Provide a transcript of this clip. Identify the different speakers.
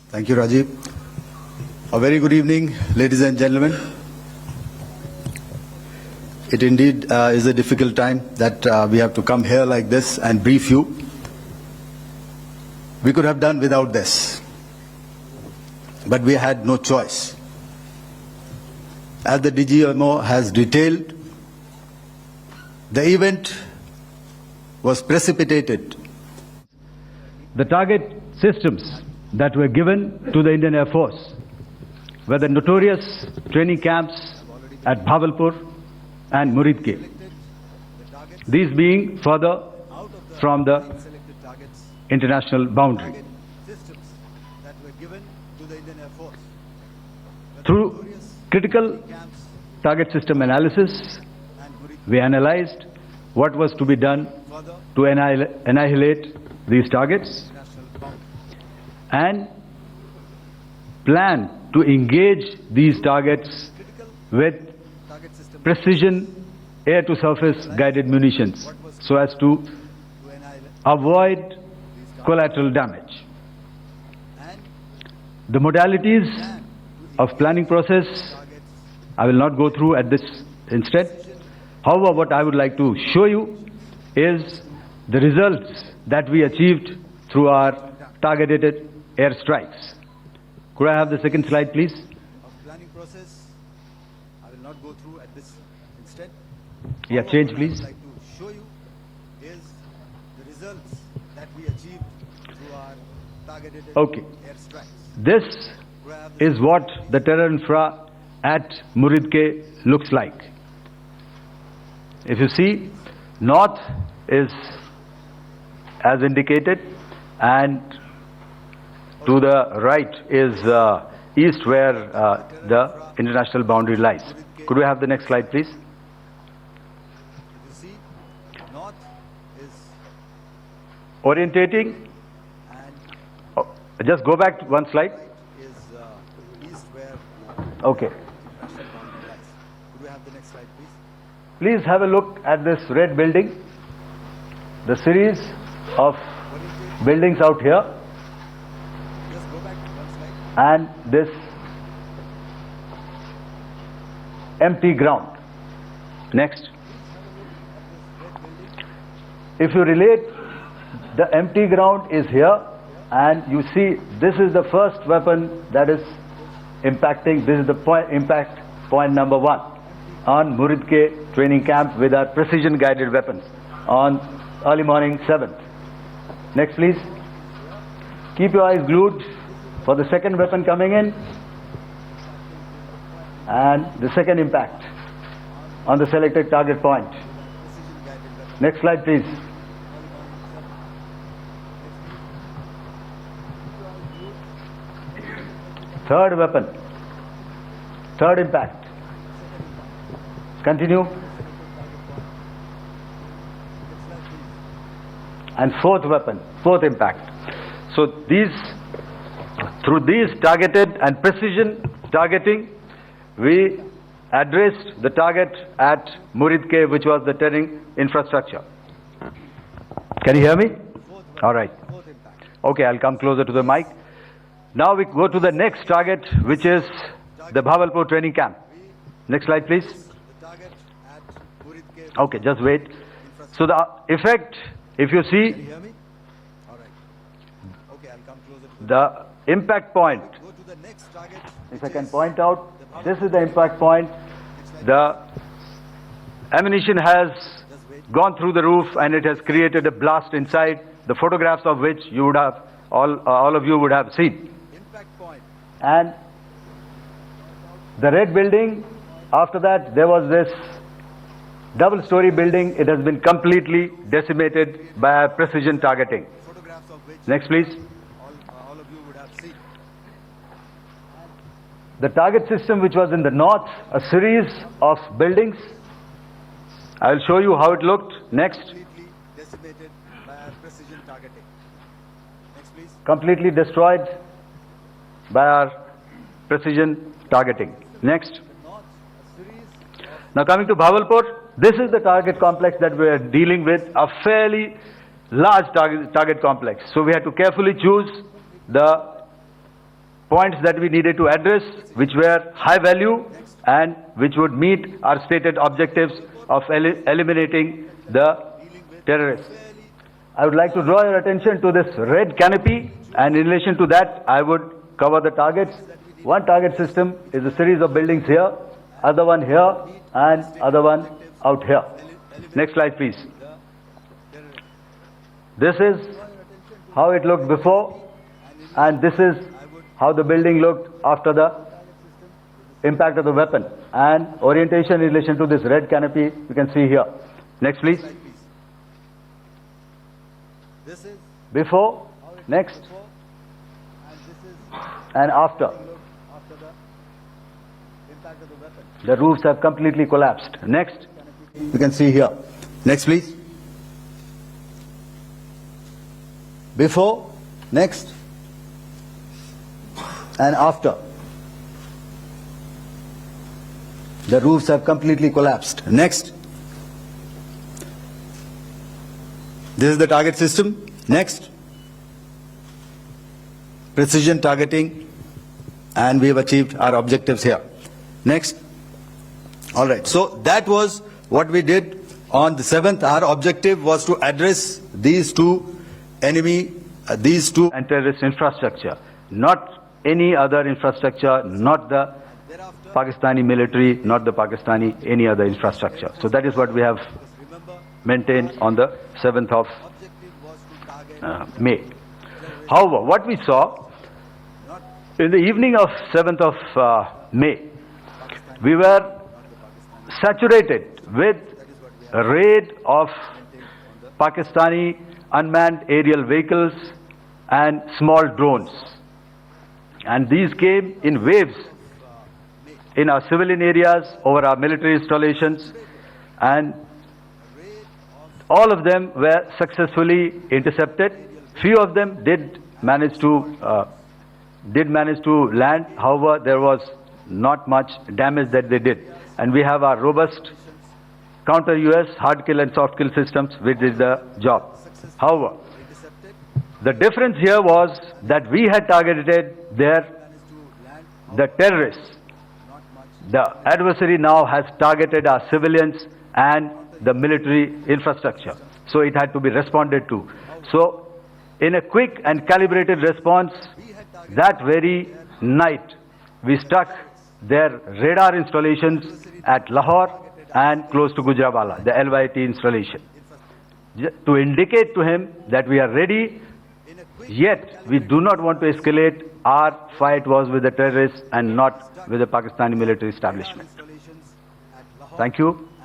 Speaker 1: Thank you, Rajiv. A very good evening, ladies and gentlemen. It indeed is a difficult time that we have to come here like this and brief you. We could have done without this, but we had no choice. As the DGMO has detailed, the event was precipitated.
Speaker 2: The target systems that were given to the Indian Air Force were the notorious training camps at Bhawalpur and Muridke, these being further from the international boundary. Through critical target system analysis, we analyzed what was to be done to annihilate these targets and plan to engage these targets with precision air-to-surface guided munitions so as to avoid collateral damage. The modalities of planning process I will not go through at this instant. However, what I would like to show you is the results that we achieved through our targeted air strikes. Could I have the second slide, please?
Speaker 1: Planning process I will not go through at this instant.
Speaker 2: Yeah, change, please.
Speaker 1: What I would like to show you is the results that we achieved through our targeted air strikes.
Speaker 2: This is what the terror infra at Muridke looks like. If you see, north is as indicated, and to the right is east, where the international boundary lies. Could we have the next slide, please?
Speaker 1: You see, north is
Speaker 2: Orientating.
Speaker 1: and
Speaker 2: Just go back one slide.
Speaker 1: is east where
Speaker 2: Okay.
Speaker 1: international boundary lies. Could we have the next slide, please?
Speaker 2: Please have a look at this red building, the series of buildings out here,
Speaker 1: Just go back one slide.
Speaker 2: and this empty ground. Next. If you relate, the empty ground is here, and you see this is the first weapon that is impacting. This is the impact point number 1 on Muridke training camp with our precision guided weapons on early morning 7th. Next, please. Keep your eyes glued for the second weapon coming in and the second impact on the selected target point. Next slide, please. Third weapon, third impact. Continue. And fourth weapon, fourth impact. So through these targeted and precision targeting, we addressed the target at Muridke, which was the terrain infrastructure. Can you hear me? All right. Okay, I'll come closer to the mic. Now we go to the next target, which is the Bhawalpur training camp. Next slide, please.
Speaker 1: The target at Muridke.
Speaker 2: Okay, just wait. So the effect, if you see,
Speaker 1: Can you hear me? All right. Okay, I'll come closer to
Speaker 2: the impact point,
Speaker 1: Go to the next target.
Speaker 2: if I can point out, this is the impact point. The ammunition has gone through the roof and it has created a blast inside, the photographs of which you would have, all of you would have seen.
Speaker 1: Impact point.
Speaker 2: And the red building, after that there was this double-story building. It has been completely decimated by precision targeting.
Speaker 1: Photographs of which
Speaker 2: Next, please.
Speaker 1: all of you would have seen.
Speaker 2: The target system, which was in the north, a series of buildings. I will show you how it looked. Next.
Speaker 1: Completely decimated by our precision targeting. Next, please.
Speaker 2: Completely destroyed by our precision targeting. Next.
Speaker 1: North, a series.
Speaker 2: Now coming to Bhawalpur, this is the target complex that we are dealing with, a fairly large target complex. So we had to carefully choose the points that we needed to address, which were high value and which would meet our stated objectives of eliminating the terrorists. I would like to draw your attention to this red canopy, and in relation to that, I would cover the targets. One target system is a series of buildings here, other one here, and other one out here. Next slide, please. This is how it looked before, and this is how the building looked after the impact of the weapon. And orientation in relation to this red canopy, you can see here. Next, please.
Speaker 1: This is
Speaker 2: Before, next,
Speaker 1: before, and this is
Speaker 2: and after.
Speaker 1: after the impact of the weapon.
Speaker 2: The roofs have completely collapsed. Next. You can see here. Next, please. Before, next, and after. The roofs have completely collapsed. Next. This is the target system. Next. Precision targeting, and we have achieved our objectives here. Next. All right. So that was what we did on the 7th. Our objective was to address these two enemy, and terrorist infrastructure, not any other infrastructure, not the Pakistani military, not the Pakistani any other infrastructure. So that is what we have maintained on the 7th of May. However, what we saw in the evening of 7th of May, we were saturated with a raid of Pakistani unmanned aerial vehicles and small drones. And these came in waves in our civilian areas, over our military installations, and all of them were successfully intercepted. Few of them did manage to land. However, there was not much damage that they did. And we have our robust counter-US hard kill and soft kill systems which did the job. However, the difference here was that we had targeted the terrorists. The adversary now has targeted our civilians and the military infrastructure. So it had to be responded to. So in a quick and calibrated response, that very night, we struck their radar installations at Lahore and close to Gujranwala, the LYT installation, to indicate to him that we are ready, yet we do not want to escalate. Our fight was with the terrorists and not with the Pakistani military establishment. Thank you.